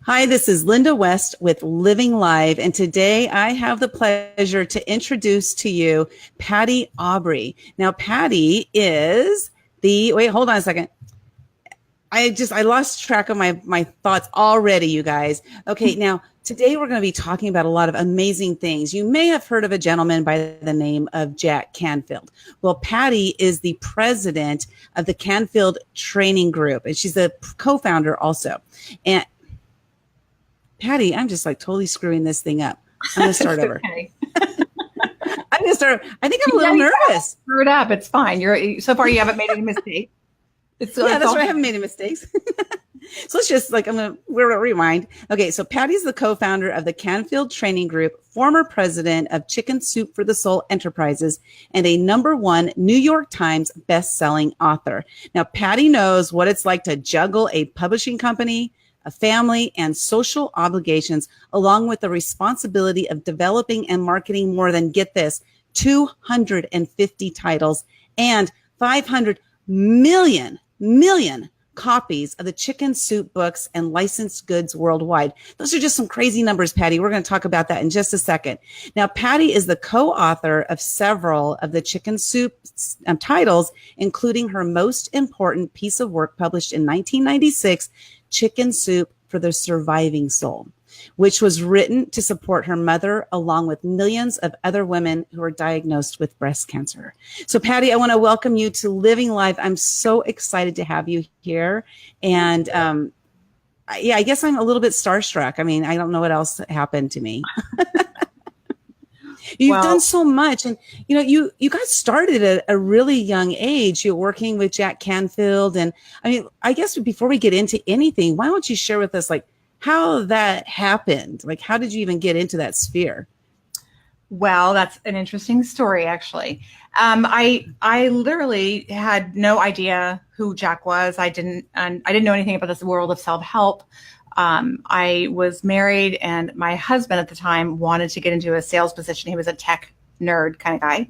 Hi, this is Linda West with Living Live, and today I have the pleasure to introduce to you Patty Aubery. Now, Patty is wait, hold on a second. I lost track of my thoughts already, you guys. Okay, now today we're going to be talking about a lot of amazing things. You may have heard of a gentleman by the name of Jack Canfield. Well, Patty is the president of the Canfield Training Group, and she's the co-founder also. And Patty, I'm just like totally screwing this thing up. I'm going to start over. Okay. I'm going to start. I think I'm a little nervous. Screw it up. It's fine. So far you haven't made any mistakes. That's right. I haven't made any mistakes. So let's just we're going to rewind. Okay. So Patty's the co-founder of the Canfield Training Group, former president of Chicken Soup for the Soul Enterprises, and a #1 New York Times best-selling author. Now, Patty knows what it's like to juggle a publishing company, a family, and social obligations, along with the responsibility of developing and marketing more than, get this, 250 titles and 500 million copies of the Chicken Soup books and licensed goods worldwide. Those are just some crazy numbers, Patty. We're going to talk about that in just a second. Now, Patty is the co-author of several of the Chicken Soup titles, including her most important piece of work published in 1996, Chicken Soup for the Surviving Soul, which was written to support her mother, along with millions of other women who are diagnosed with breast cancer. So, Patty, I want to welcome you to Living Life. I'm so excited to have you here. And I guess I'm a little bit starstruck. I mean, I don't know what else happened to me. You've done so much. And, you got started at a really young age. You're working with Jack Canfield. And I mean, I guess before we get into anything, why don't you share with us, how that happened? How did you even get into that sphere? Well, that's an interesting story, actually. I literally had no idea who Jack was. I didn't know anything about this world of self-help. I was married, and my husband at the time wanted to get into a sales position. He was a tech nerd kind of guy.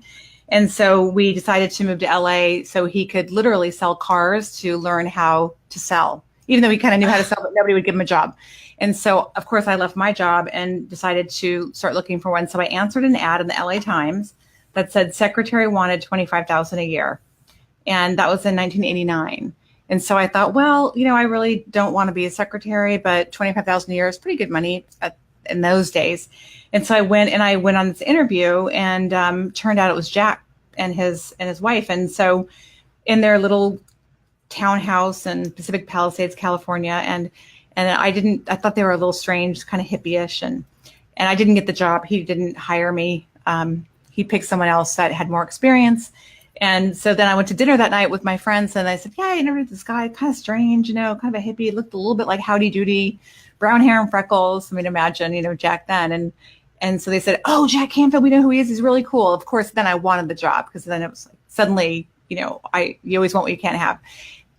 And so we decided to move to LA so he could literally sell cars to learn how to sell, even though he kind of knew how to sell, but nobody would give him a job. And so, of course, I left my job and decided to start looking for one. So I answered an ad in the LA Times that said secretary wanted $25,000 a year. And that was in 1989. And so I thought, well, I really don't want to be a secretary, but $25,000 a year is pretty good money in those days. And so I went on this interview, and turned out it was Jack and his wife. And so in their little townhouse in Pacific Palisades, California, and I thought they were a little strange, kind of hippie-ish, and I didn't get the job. He didn't hire me. He picked someone else that had more experience. And so then I went to dinner that night with my friends, and I said, yeah, I interviewed this guy, kind of strange, kind of a hippie. It looked a little bit like Howdy Doody, brown hair and freckles. I mean, imagine, Jack then. And so they said, oh, Jack Canfield, we know who he is. He's really cool. Of course, then I wanted the job, because then it was suddenly, you always want what you can't have.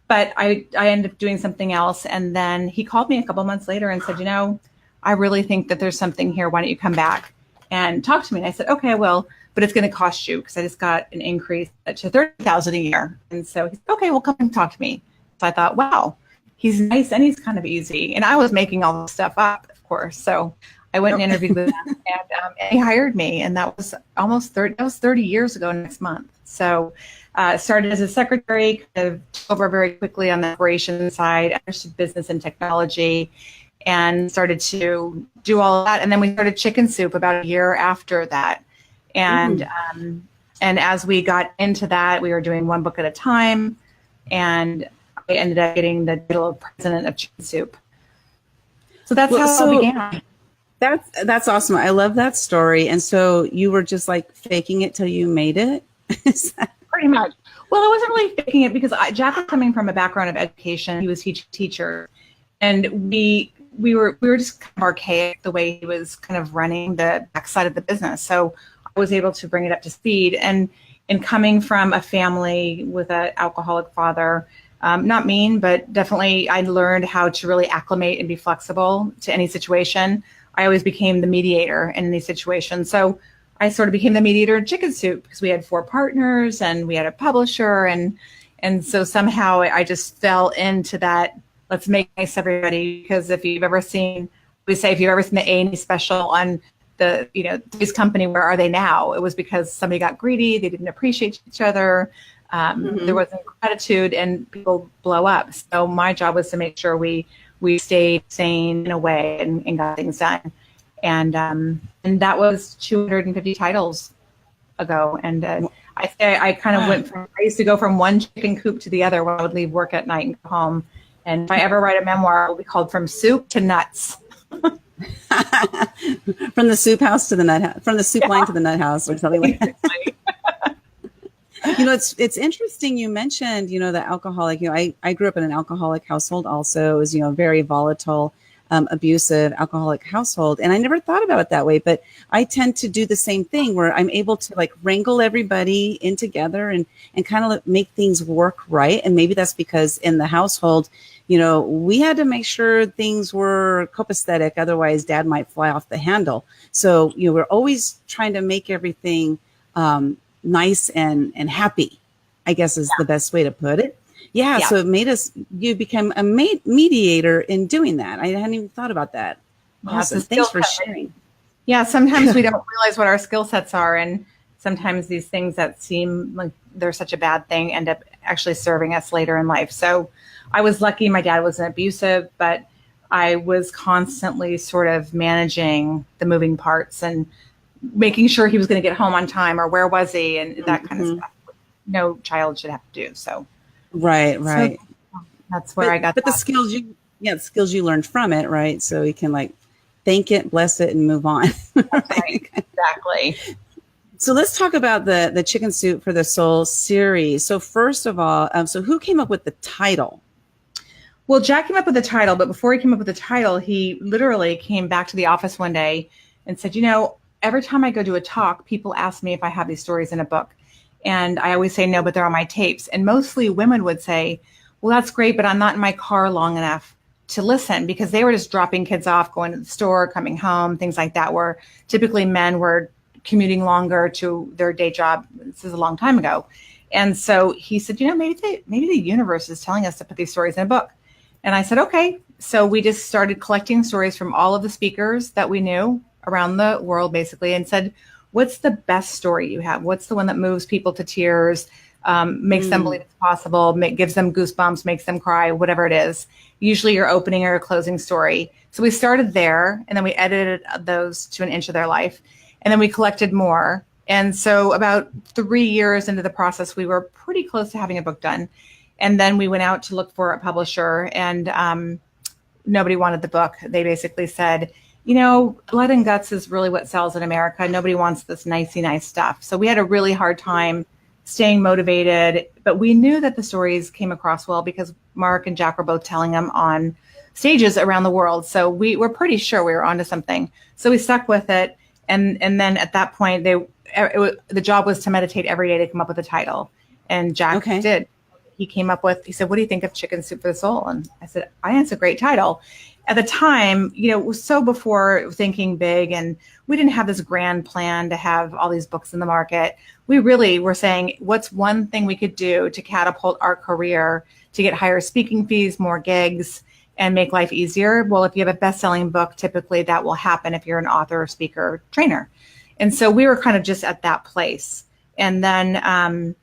But I ended up doing something else. And then he called me a couple months later and said, I really think that there's something here. Why don't you come back and talk to me? And I said, okay, well, but it's going to cost you, because I just got an increase to $30,000 a year. And so he said, okay, well, come and talk to me. So I thought, wow, he's nice and he's kind of easy. And I was making all this stuff up, of course. So I went and interviewed with him, and he hired me. And that was that was 30 years ago next month. So started as a secretary, kind of took over very quickly on the operations side, understood business and technology, and started to do all of that. And then we started Chicken Soup about a year after that. And and as we got into that, we were doing one book at a time, and I ended up getting the title of president of Chicken Soup. So that's how it began. That's awesome. I love that story. And so you were just faking it till you made it? Pretty much. Well, I wasn't really faking it, because Jack was coming from a background of education. He was teacher, and we were just kind of archaic the way he was kind of running the backside of the business. So I was able to bring it up to speed. And coming from a family with an alcoholic father, not mean, but definitely I learned how to really acclimate and be flexible to any situation. I always became the mediator in any situation. So I sort of became the mediator in Chicken Soup, because we had 4 partners and we had a publisher. And so somehow I just fell into that let's make nice everybody. Because if you've ever seen, we say, if you've ever seen the A&E special on the, Three's Company, where are they now? It was because somebody got greedy. They didn't appreciate each other. There wasn't gratitude, and people blow up. So my job was to make sure we stayed sane in a way and got things done. And that was 250 titles ago. And I kind of I used to go from one chicken coop to the other when I would leave work at night and go home. And if I ever write a memoir, it will be called From Soup to Nuts. From the soup house to the nut house, from the soup line to the nut house, or something like that. It's interesting you mentioned, the alcoholic. I grew up in an alcoholic household also. It was, very volatile, abusive alcoholic household. And I never thought about it that way, but I tend to do the same thing where I'm able to like wrangle everybody in together and kind of make things work right. And maybe that's because in the household, we had to make sure things were copacetic. Otherwise dad might fly off the handle. So, we're always trying to make everything, nice and happy, I guess is the best way to put it. Yeah. So it made you become a mediator in doing that. I hadn't even thought about that. Awesome. Thanks for sharing. Yeah. Sometimes we don't realize what our skill sets are. And sometimes these things that seem like they're such a bad thing end up actually serving us later in life. So I was lucky my dad wasn't abusive, but I was constantly sort of managing the moving parts and making sure he was going to get home on time, or where was he, and that kind of stuff. No child should have to do so. Right. So that's where I got. But the skills you learned from it, right? So you can like thank it, bless it, and move on. Right. Exactly. So let's talk about the Chicken Soup for the Soul series. So first of all, so who came up with the title? Well, Jack came up with the title, but before he came up with the title, he literally came back to the office one day and said, every time I go to a talk, people ask me if I have these stories in a book. And I always say no, but they're on my tapes. And mostly women would say, well, that's great, but I'm not in my car long enough to listen, because they were just dropping kids off, going to the store, coming home, things like that, where typically men were commuting longer to their day job. This is a long time ago. And so he said, maybe the universe is telling us to put these stories in a book. And I said, okay. So we just started collecting stories from all of the speakers that we knew around the world, basically, and said, what's the best story you have? What's the one that moves people to tears, makes them believe it's possible, gives them goosebumps, makes them cry, whatever it is. Usually your opening or closing story. So we started there, and then we edited those to an inch of their life. And then we collected more. And so about 3 years into the process, we were pretty close to having a book done. And then we went out to look for a publisher, and nobody wanted the book. They basically said, blood and guts is really what sells in America. Nobody wants this nicey nice stuff. So we had a really hard time staying motivated, but we knew that the stories came across well because Mark and Jack were both telling them on stages around the world. So we were pretty sure we were onto something. So we stuck with it. And then at that point, the job was to meditate every day to come up with a title. And Jack did. He said, what do you think of Chicken Soup for the Soul? And I said, I think it's a great title. At the time, it was so before thinking big, and we didn't have this grand plan to have all these books in the market. We really were saying, what's one thing we could do to catapult our career, to get higher speaking fees, more gigs, and make life easier? Well, if you have a best-selling book, typically that will happen if you're an author, speaker, trainer. And so we were kind of just at that place. And then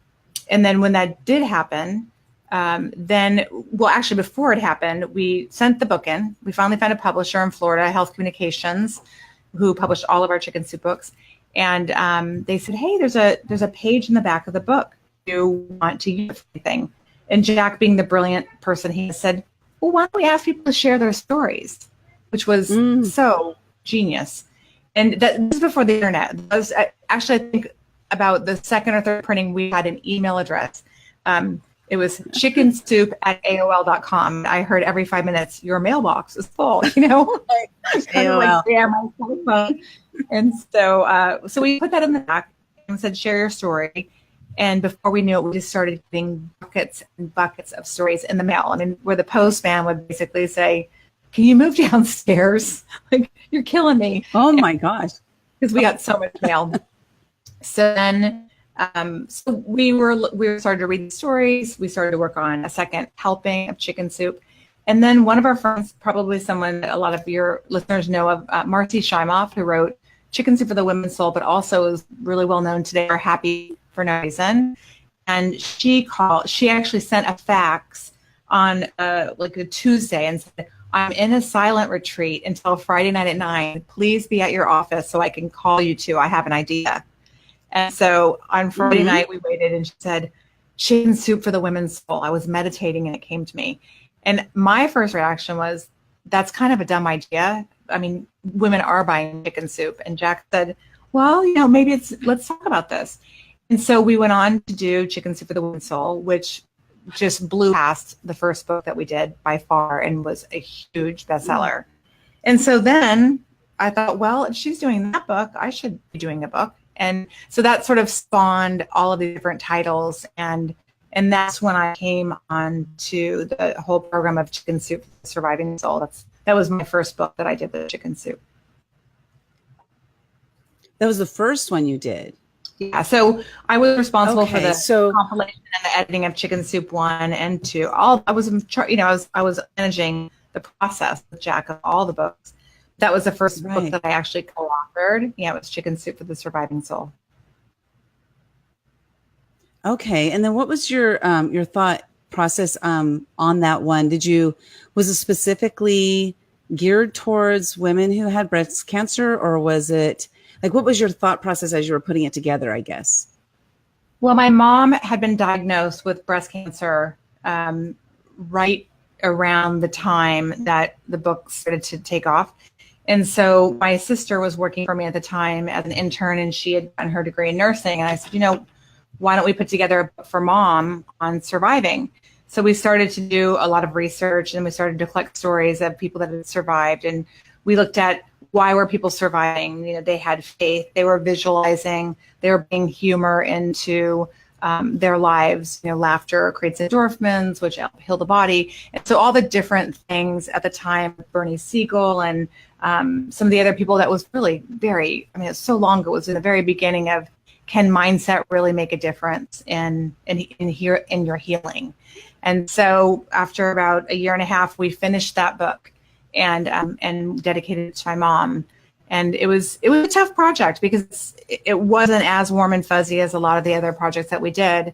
when that did happen, actually before it happened, we sent the book in. We finally found a publisher in Florida, Health Communications, who published all of our Chicken Soup books. And they said, hey, there's a page in the back of the book. Do you want to use anything? And Jack, being the brilliant person he said, well, why don't we ask people to share their stories? Which was so genius. And that was before the internet. That was actually, I think, about the second or third printing, we had an email address. It was chickensoup@aol.com. I heard every 5 minutes, your mailbox is full, kind of like, yeah, my cell phone. And so we put that in the back and said, share your story. And before we knew it, we just started getting buckets and buckets of stories in the mail. I mean, where the postman would basically say, can you move downstairs? Like, you're killing me. Oh my gosh. Because we got so much mail. So then, so we started to read the stories. We started to work on a second helping of Chicken Soup. And then one of our friends, probably someone that a lot of your listeners know of, Marcy Shimoff, who wrote Chicken Soup for the Women's Soul, but also is really well known today for Happy for No Reason. And she actually sent a fax on like a Tuesday and said, I'm in a silent retreat until Friday night at 9. Please be at your office so I can call you two. I have an idea. And so on Friday night, we waited, and she said, Chicken Soup for the Women's Soul. I was meditating and it came to me. And my first reaction was, that's kind of a dumb idea. I mean, women are buying chicken soup. And Jack said, well, maybe let's talk about this. And so we went on to do Chicken Soup for the Women's Soul, which just blew past the first book that we did by far and was a huge bestseller. And so then I thought, well, if she's doing that book, I should be doing a book. And so that sort of spawned all of the different titles. And that's when I came on to the whole program of Chicken Soup for the Surviving Soul. That was my first book that I did, the Chicken Soup. That was the first one you did? Yeah, so I was responsible for the compilation and the editing of Chicken Soup 1 and 2. I was managing the process with Jack of all the books. That was the first book that I actually co-authored. Yeah, it was Chicken Soup for the Surviving Soul. Okay, and then what was your thought process on that one? Was it specifically geared towards women who had breast cancer, or was it like, what was your thought process as you were putting it together, I guess? Well, my mom had been diagnosed with breast cancer right around the time that the book started to take off. And so my sister was working for me at the time as an intern, and she had gotten her degree in nursing. And I said, why don't we put together a book for Mom on surviving? So we started to do a lot of research, and we started to collect stories of people that had survived. And we looked at, why were people surviving? They had faith, they were visualizing, they were bringing humor into their lives. Laughter creates endorphins, which help heal the body. And so all the different things at the time, Bernie Siegel and some of the other people, that was really it's so long ago. It was in the very beginning of, can mindset really make a difference in your healing? And so after about a year and a half, we finished that book and dedicated it to my mom. And it was a tough project because it wasn't as warm and fuzzy as a lot of the other projects that we did,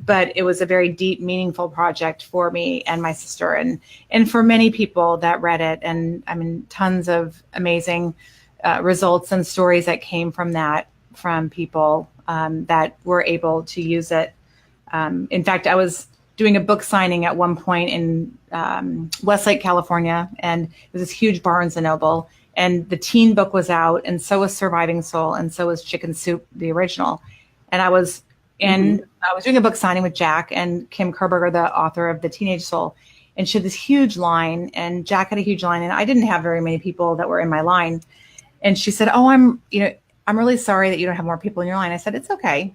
but it was a very deep, meaningful project for me and my sister and for many people that read it. And I mean, tons of amazing results and stories that came from that, from people that were able to use it. In fact, I was doing a book signing at one point in Westlake, California, and it was this huge Barnes & Noble, and the teen book was out, and so was Surviving Soul, and so was Chicken Soup, the original. And I was doing a book signing with Jack and Kim Kerberger, the author of The Teenage Soul, and she had this huge line, and Jack had a huge line, and I didn't have very many people that were in my line. And she said, "Oh, I'm really sorry that you don't have more people in your line." I said, "It's okay.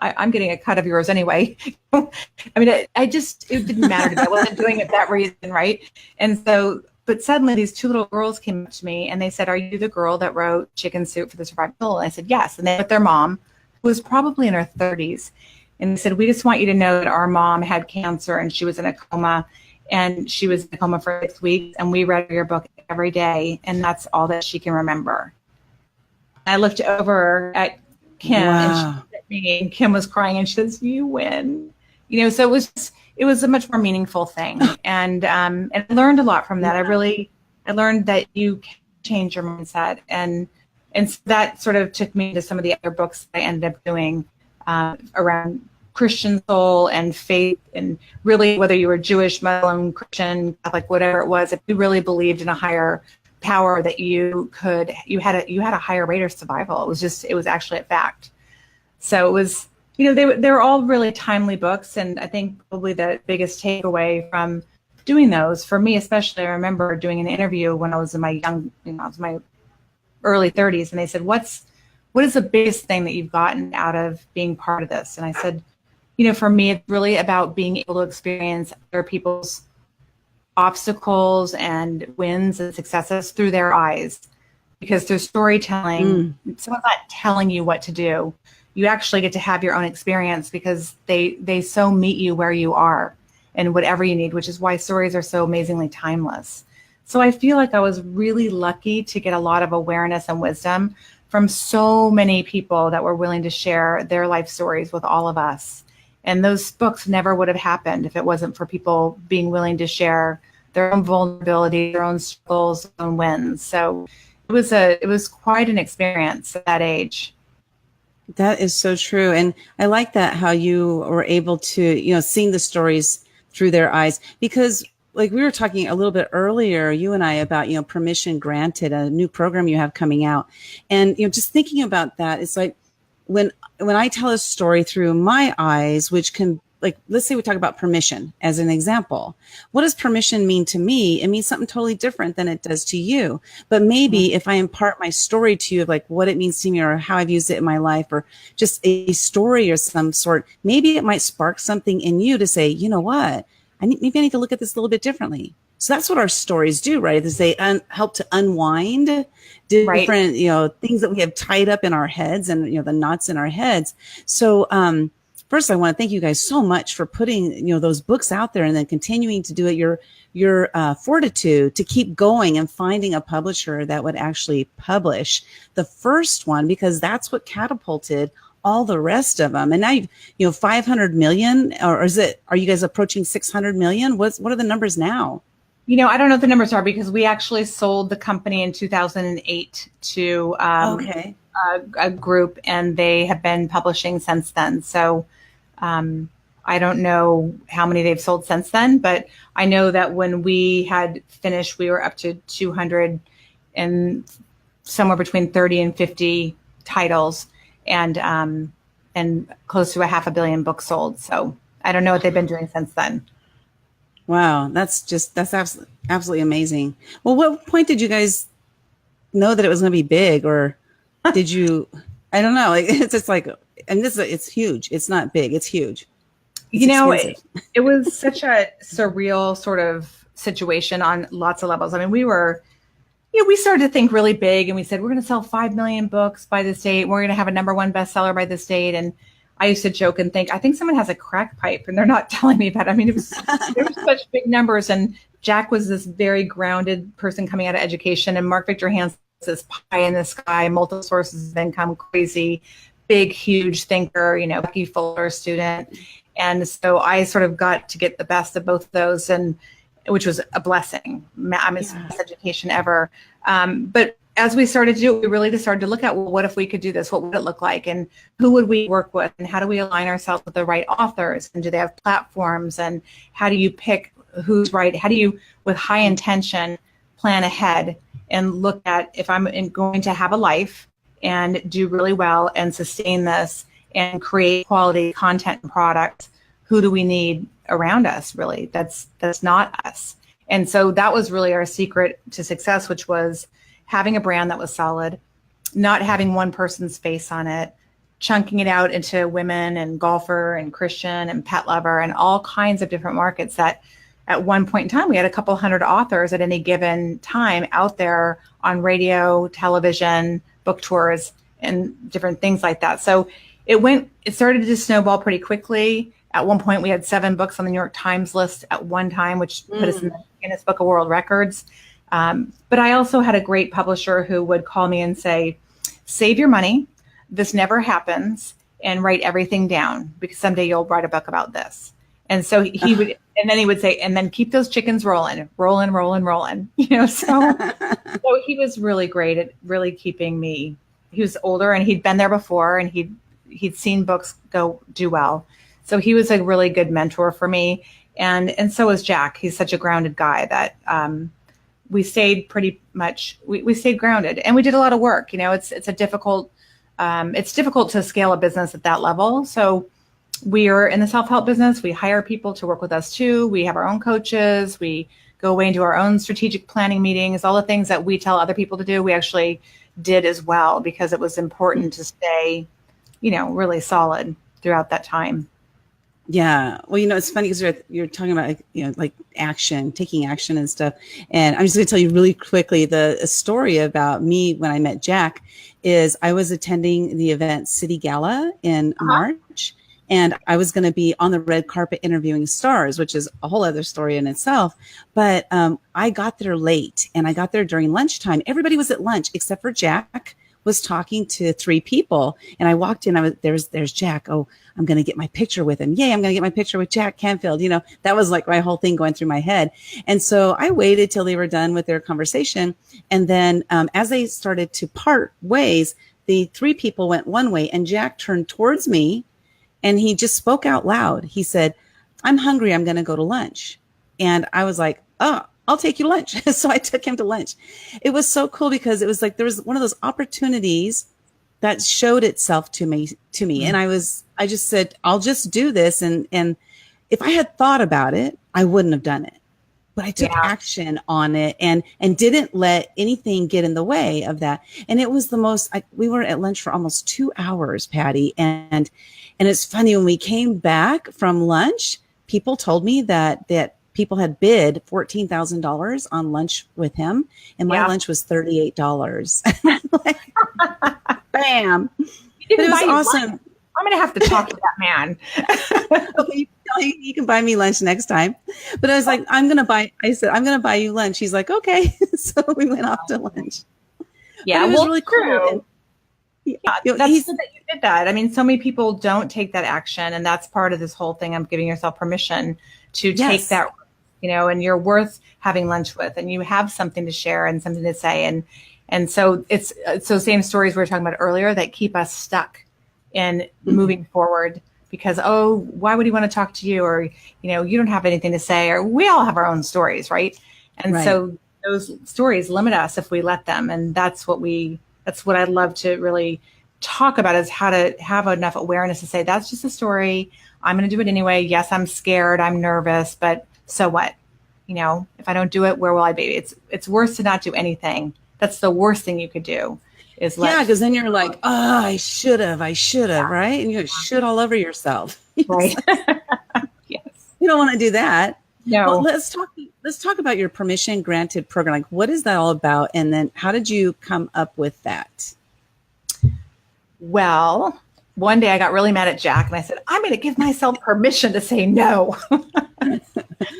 I'm getting a cut of yours anyway." I mean, it didn't matter to me. I wasn't doing it for that reason, right? And so, but suddenly these two little girls came up to me and they said, "Are you the girl that wrote Chicken Soup for the Surviving Soul?" And I said, "Yes." And they with their mom, who was probably in her 30s. And they said, "We just want you to know that our mom had cancer and she was in a coma, and she was in a coma for 6 weeks. And we read your book every day, and that's all that she can remember." I looked over at Kim, and she looked at me, and Kim was crying, and she says, "You win." So it was a much more meaningful thing, and I learned a lot from that. I learned that you can change your mindset, and so that sort of took me to some of the other books that I ended up doing around Christian soul and faith, and really whether you were Jewish, Muslim, Christian, Catholic, whatever it was, if you really believed in a higher power, that you had a higher rate of survival. It was actually a fact. So it was, they were all really timely books. And I think probably the biggest takeaway from doing those, for me especially, I remember doing an interview when I was in my my early 30s, and they said, what is the biggest thing that you've gotten out of being part of this? And I said, for me, it's really about being able to experience other people's obstacles and wins and successes through their eyes, because through storytelling, someone's not telling you what to do. You actually get to have your own experience, because they so meet you where you are. and whatever you need, which is why stories are so amazingly timeless. So I feel like I was really lucky to get a lot of awareness and wisdom from so many people that were willing to share their life stories with all of us. And those books never would have happened if it wasn't for people being willing to share their own vulnerability, their own struggles, their own wins. So it was quite an experience at that age. That is so true. And I like that how you were able to, seeing the stories through their eyes, because like we were talking a little bit earlier, you and I, about, Permission Granted, a new program you have coming out. And, just thinking about that, it's like when I tell a story through my eyes, which can, like, let's say we talk about permission as an example. What does permission mean to me? It means something totally different than it does to you. But maybe if I impart my story to you of like what it means to me or how I've used it in my life, or just a story or some sort, maybe it might spark something in you to say, you know what? Maybe I need to look at this a little bit differently. So that's what our stories do, right? Is they help to unwind different, things that we have tied up in our heads and, the knots in our heads. So, first, I want to thank you guys so much for putting, those books out there and then continuing to do it. Your fortitude to keep going and finding a publisher that would actually publish the first one, because that's what catapulted all the rest of them. And now you've, 500 million, or are you guys approaching 600 million? What are the numbers now? I don't know what the numbers are, because we actually sold the company in 2008 to a group, and they have been publishing since then. So I don't know how many they've sold since then, but I know that when we had finished, we were up to 200 and somewhere between 30 and 50 titles, and close to 500 million books sold. So I don't know what they've been doing since then. Wow, that's absolutely amazing. Well, what point did you guys know that it was going to be big, or did you? I don't know. Like, it's just like, and it's huge. It's not big. It's huge. It was such a surreal sort of situation on lots of levels. I mean, we started to think really big, and we said, we're going to sell 5 million books by this date. We're going to have a #1 bestseller by this date. And I used to joke and think, I think someone has a crack pipe and they're not telling me that. I mean, there were such big numbers, and Jack was this very grounded person coming out of education, and Mark Victor Hansen was this pie in the sky, multiple sources of income, crazy, big, huge thinker, Becky Fuller student. And so I sort of got to get the best of both of those, and which was a blessing. I mean, it's the best education ever. But as we started to do it, we really just started to look at, well, what if we could do this? What would it look like? And who would we work with? And how do we align ourselves with the right authors? And do they have platforms? And how do you pick who's right? How do you, with high intention, plan ahead and look at, if I'm going to have a life and do really well and sustain this and create quality content and product, who do we need around us, really? That's not us. And so that was really our secret to success, which was having a brand that was solid, not having one person's face on it, chunking it out into women and golfer and Christian and pet lover and all kinds of different markets. That at one point in time, we had a couple hundred authors at any given time out there on radio, television, book tours, and different things like that. So it started to snowball pretty quickly. At one point, we had 7 books on the New York Times list at one time, which put us in the Guinness Book of World Records. But I also had a great publisher who would call me and say, save your money. This never happens, and write everything down, because someday you'll write a book about this. And so he would, and then he would say, and then keep those chickens rolling. So he was really great at really keeping me. He was older, and he'd been there before, and he'd seen books do well. So he was a really good mentor for me. And so was Jack. He's such a grounded guy that we stayed pretty much, we stayed grounded, and we did a lot of work. It's difficult to scale a business at that level. So we are in the self-help business. We hire people to work with us too. We have our own coaches. We go away and do our own strategic planning meetings. All the things that we tell other people to do, we actually did as well, because it was important to stay, really solid throughout that time. Yeah. Well, it's funny because you're talking about, like action, taking action and stuff. And I'm just going to tell you really quickly a story about me when I met Jack is I was attending the event City Gala in March. and I was going to be on the red carpet interviewing stars, which is a whole other story in itself. But I got there late, and I got there during lunchtime. Everybody was at lunch except for Jack was talking to 3 people. And I walked in, there's Jack. Oh, I'm going to get my picture with him. Yay, I'm going to get my picture with Jack Canfield. You know, that was like my whole thing going through my head. And so I waited till they were done with their conversation. And then as they started to part ways, the 3 people went one way, and Jack turned towards me, and he just spoke out loud. He said, I'm hungry. I'm going to go to lunch. And I was like, oh, I'll take you to lunch. So I took him to lunch. It was so cool because it was like there was one of those opportunities that showed itself to me. And I just said, I'll just do this. And if I had thought about it, I wouldn't have done it. But I took action on it and didn't let anything get in the way of that. And it was the most, we were at lunch for almost 2 hours, Patty. And it's funny, when we came back from lunch, people told me that people had bid $14,000 on lunch with him, and my lunch was $38. Bam! But it was awesome. Lunch. I'm going to have to talk to that man. Okay, you can buy me lunch next time. But I was like, I'm going to buy you lunch. He's like, okay. So we went off to lunch. Yeah, it was really cool. That's good that you did that. I mean, so many people don't take that action, and that's part of this whole thing. I'm giving yourself permission to take that, and you're worth having lunch with, and you have something to share and something to say. And so it's those same stories we were talking about earlier that keep us stuck in moving forward, because, why would he want to talk to you? Or, you don't have anything to say, or we all have our own stories. Right. And so those stories limit us if we let them. And that's what I'd love to really talk about, is how to have enough awareness to say, that's just a story. I'm going to do it anyway. Yes, I'm scared. I'm nervous, but so what? If I don't do it, where will I be? It's worse to not do anything. That's the worst thing you could do. Because then you're like, I should have, right? And you should all over yourself. Right. Yes. You don't want to do that. No. Well, let's talk about your permission granted program. Like, what is that all about? And then how did you come up with that? Well, one day I got really mad at Jack, and I said, I'm going to give myself permission to say no.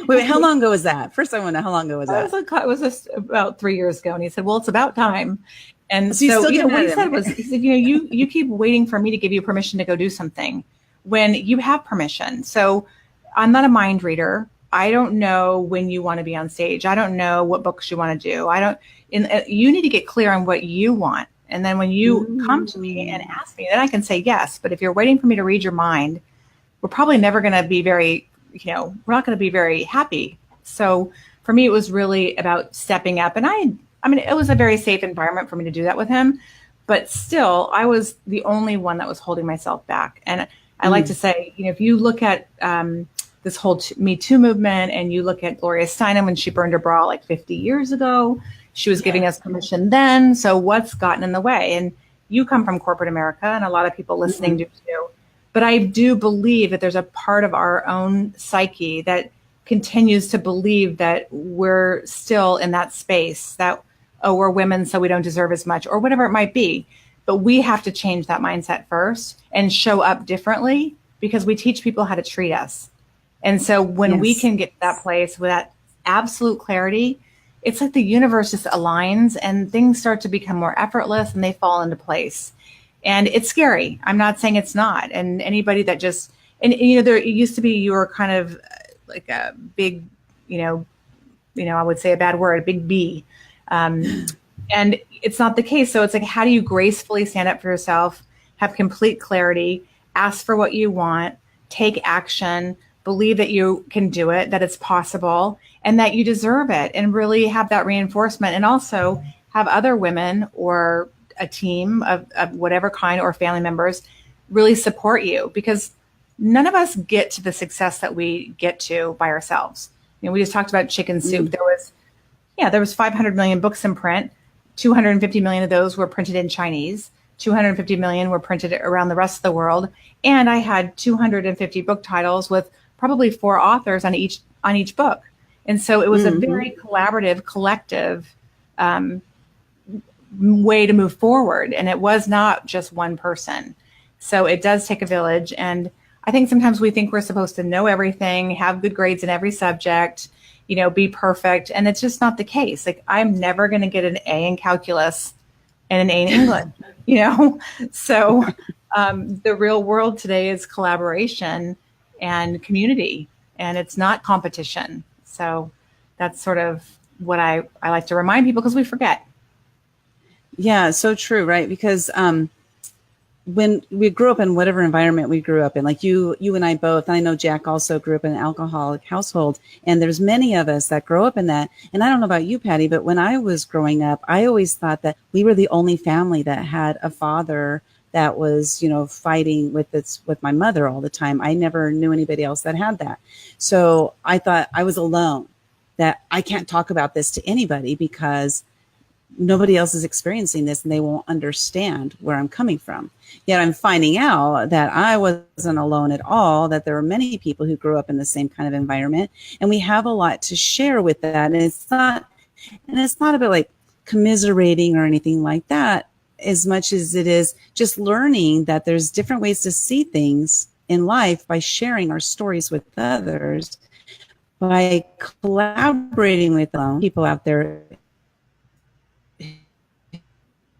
Wait, how long ago was that? First, I want to know, how long ago was that? It was just about 3 years ago. And he said, well, it's about time. And so what he said was, he said, you keep waiting for me to give you permission to go do something when you have permission. So I'm not a mind reader. I don't know when you want to be on stage. I don't know what books you want to do. You need to get clear on what you want. And then when you come to me and ask me, then I can say yes. But if you're waiting for me to read your mind, we're probably never going to be we're not going to be very happy. So for me, it was really about stepping up. And I mean, it was a very safe environment for me to do that with him. But still, I was the only one that was holding myself back. And I like to say, if you look at this whole Me Too movement, and you look at Gloria Steinem when she burned her bra like 50 years ago, she was giving us permission then. So what's gotten in the way? And you come from corporate America, and a lot of people listening do too. But I do believe that there's a part of our own psyche that continues to believe that we're still in that space, that, we're women, so we don't deserve as much, or whatever it might be. But we have to change that mindset first and show up differently, because we teach people how to treat us. And so when we can get to that place with that absolute clarity, it's like the universe just aligns and things start to become more effortless and they fall into place. And it's scary. I'm not saying it's not. And anybody that there used to be, you were kind of like a big, I would say a bad word, a big B. And it's not the case. So it's like, how do you gracefully stand up for yourself, have complete clarity, ask for what you want, take action, believe that you can do it, that it's possible, and that you deserve it, and really have that reinforcement, and also have other women or a team of whatever kind, or family members, really support you, because none of us get to the success that we get to by ourselves. We just talked about Chicken Soup. There was 500 million books in print. 250 million of those were printed in Chinese. 250 million were printed around the rest of the world. And I had 250 book titles with probably 4 authors on each book. And so it was a very collaborative, collective way to move forward. And it was not just one person. So it does take a village. And I think sometimes we think we're supposed to know everything, have good grades in every subject, be perfect. And it's just not the case. Like, I'm never going to get an A in calculus and an A in English. So the real world today is collaboration and community, and it's not competition. So that's sort of what I like to remind people, because we forget. Yeah, so true, right? Because when we grew up in whatever environment we grew up in, like you and I both, and I know Jack also grew up in an alcoholic household, and there's many of us that grow up in that. And I don't know about you, Patty, but when I was growing up, I always thought that we were the only family that had a father that was, fighting with my mother all the time. I never knew anybody else that had that. So I thought I was alone, that I can't talk about this to anybody because nobody else is experiencing this and they won't understand where I'm coming from. Yet I'm finding out that I wasn't alone at all, that there are many people who grew up in the same kind of environment, and we have a lot to share with that. And it's not about like commiserating or anything like that, as much as it is just learning that there's different ways to see things in life by sharing our stories with others, by collaborating with people out there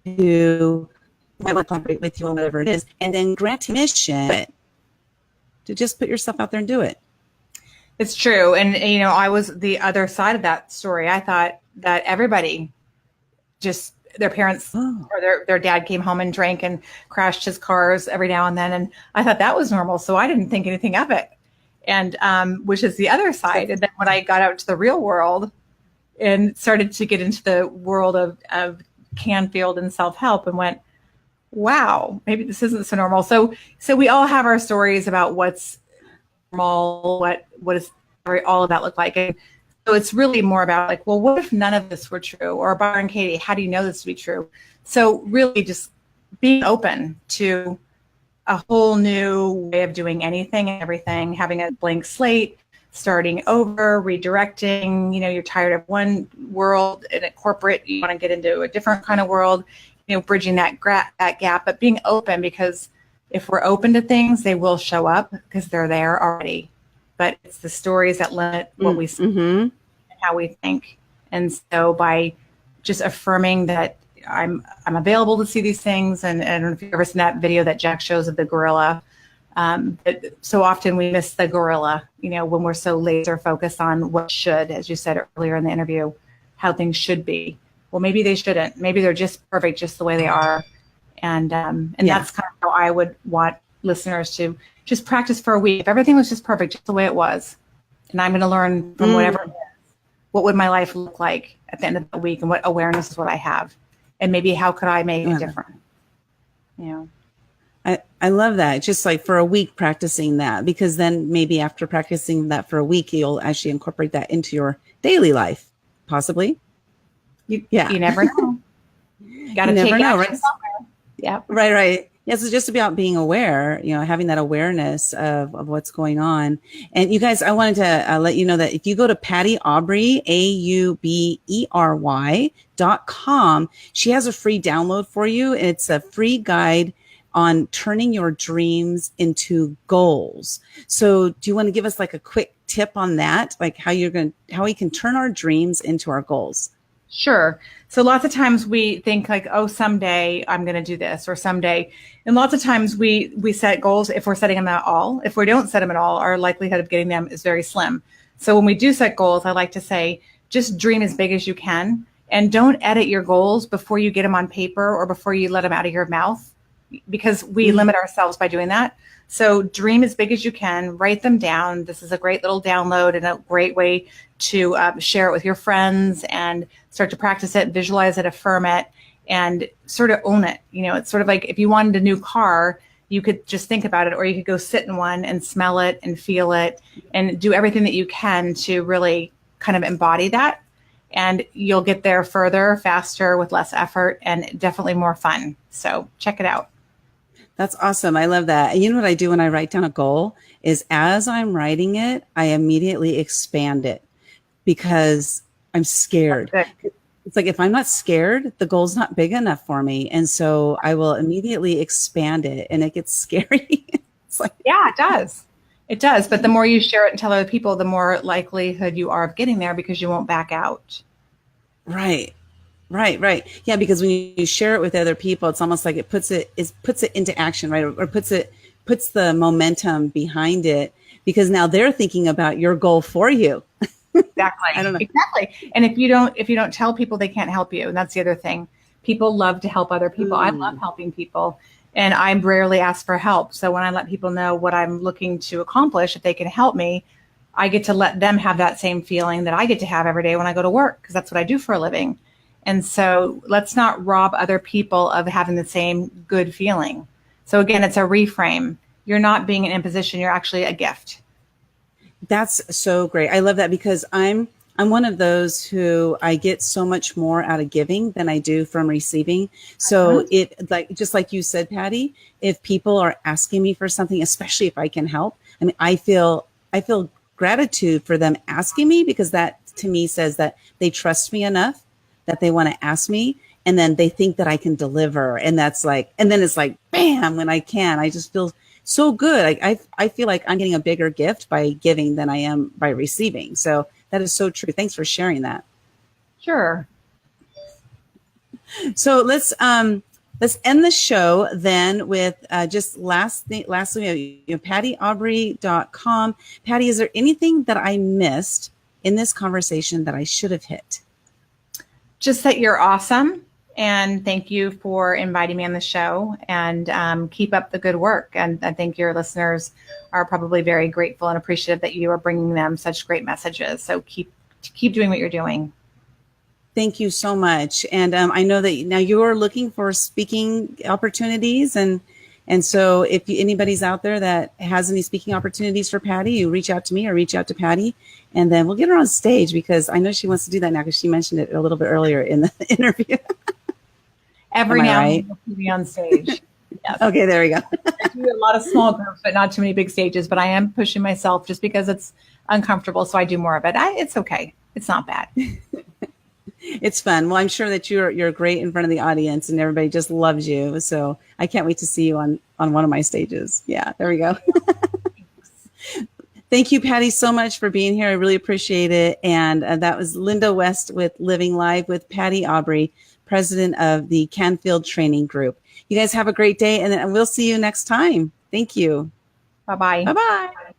who might want to collaborate with you on whatever it is, and then grant permission to just put yourself out there and do it. It's true. And, I was the other side of that story. I thought that everybody just, their parents or their dad came home and drank and crashed his cars every now and then. And I thought that was normal. So I didn't think anything of it. And which is the other side. And then when I got out to the real world and started to get into the world of Canfield and self-help, and went, wow, maybe this isn't so normal. So we all have our stories about what's normal, what is all of that look like. And so it's really more about like, well, what if none of this were true? Or Byron, Katie, how do you know this to be true? So really just being open to a whole new way of doing anything and everything, having a blank slate, starting over, redirecting. You're tired of one world in a corporate, you want to get into a different kind of world, bridging that gap, but being open, because if we're open to things, they will show up because they're there already. But it's the stories that limit what we see and how we think. And so by just affirming that I'm available to see these things, and I don't know if you've ever seen that video that Jack shows of the gorilla. But so often we miss the gorilla, when we're so laser focused on what should, as you said earlier in the interview, how things should be. Well, maybe they shouldn't. Maybe they're just perfect, just the way they are. And that's kind of how I would want listeners to just practice for a week. If everything was just perfect, just the way it was, and I'm going to learn from whatever it is, what would my life look like at the end of the week, and what awareness is what I have, and maybe how could I make it different? I love that. Just like for a week practicing that, because then maybe after practicing that for a week, you'll actually incorporate that into your daily life, possibly. You never know. Got to take action right? somewhere. Yeah. Right. Yes, it's just about being aware, having that awareness of what's going on. And you guys, I wanted to let you know that if you go to Patty Aubery, AUBERY.com, she has a free download for you. It's a free guide on turning your dreams into goals. So do you want to give us like a quick tip on that? Like how we can turn our dreams into our goals? Sure. So lots of times we think like, oh, someday I'm going to do this, or someday. And lots of times we set goals if we're setting them at all. If we don't set them at all, our likelihood of getting them is very slim. So when we do set goals, I like to say, just dream as big as you can, and don't edit your goals before you get them on paper or before you let them out of your mouth, because we limit ourselves by doing that. So dream as big as you can, write them down. This is a great little download and a great way to share it with your friends and start to practice it, visualize it, affirm it, and sort of own it. It's sort of like if you wanted a new car, you could just think about it, or you could go sit in one and smell it and feel it and do everything that you can to really kind of embody that. And you'll get there further, faster, with less effort, and definitely more fun. So check it out. That's awesome. I love that. And you know what I do when I write down a goal is, as I'm writing it, I immediately expand it, because I'm scared. It's like, if I'm not scared, the goal's not big enough for me. And so I will immediately expand it, and it gets scary. It's like, yeah, it does. It does. But the more you share it and tell other people, the more likelihood you are of getting there because you won't back out. right. Right, right. Yeah, because when you share it with other people, it's almost like it puts it into action, right? Or puts the momentum behind it because now they're thinking about your goal for you. I don't Exactly. know. Exactly. And if you don't tell people, they can't help you. And that's the other thing. People love to help other people. I love Mm, helping people. And I rarely ask for help. So when I let people know what I'm looking to accomplish, if they can help me, I get to let them have that same feeling that I get to have every day when I go to work, because that's what I do for a living. And so let's not rob other people of having the same good feeling. So again, it's a reframe. You're not being an imposition. You're actually a gift. that's so great. I love that because I'm one of those who I get so much more out of giving than I do from receiving. So Mhm. it like just like you said, Patty, if people are asking me for something, especially if I can help, I mean, I feel gratitude for them asking me because that to me says that they trust me enough that they want to ask me and then they think that I can deliver. And that's like, and then it's like, bam, when I can, I just feel so good. I feel like I'm getting a bigger gift by giving than I am by receiving. So that is so true. Thanks for sharing that. Sure. So let's end the show then with just lastly, pattyaubery.com. Patty, is there anything that I missed in this conversation that I should have hit? Just that you're awesome. And thank you for inviting me on the show, and keep up the good work. And I think your listeners are probably very grateful and appreciative that you are bringing them such great messages. So keep doing what you're doing. Thank you so much. And I know that now you're looking for speaking opportunities. And so if anybody's out there that has any speaking opportunities for Patty, you reach out to me or reach out to Patty. And then we'll get her on stage because I know she wants to do that now because she mentioned it a little bit earlier in the interview. Am Every I now and right? then you'll see me on stage. Yes. Okay, there we go. I do a lot of small groups, but not too many big stages. But I am pushing myself just because it's uncomfortable. So I do more of it. It's okay. It's not bad. It's fun. Well, I'm sure that you're great in front of the audience and everybody just loves you. So I can't wait to see you on one of my stages. Yeah, there we go. Thank you, Patty, so much for being here. I really appreciate it. And that was Linda West with Living Live with Patty Aubery, president of the Canfield Training Group. You guys have a great day, and we'll see you next time. Thank you. Bye bye. Bye-bye.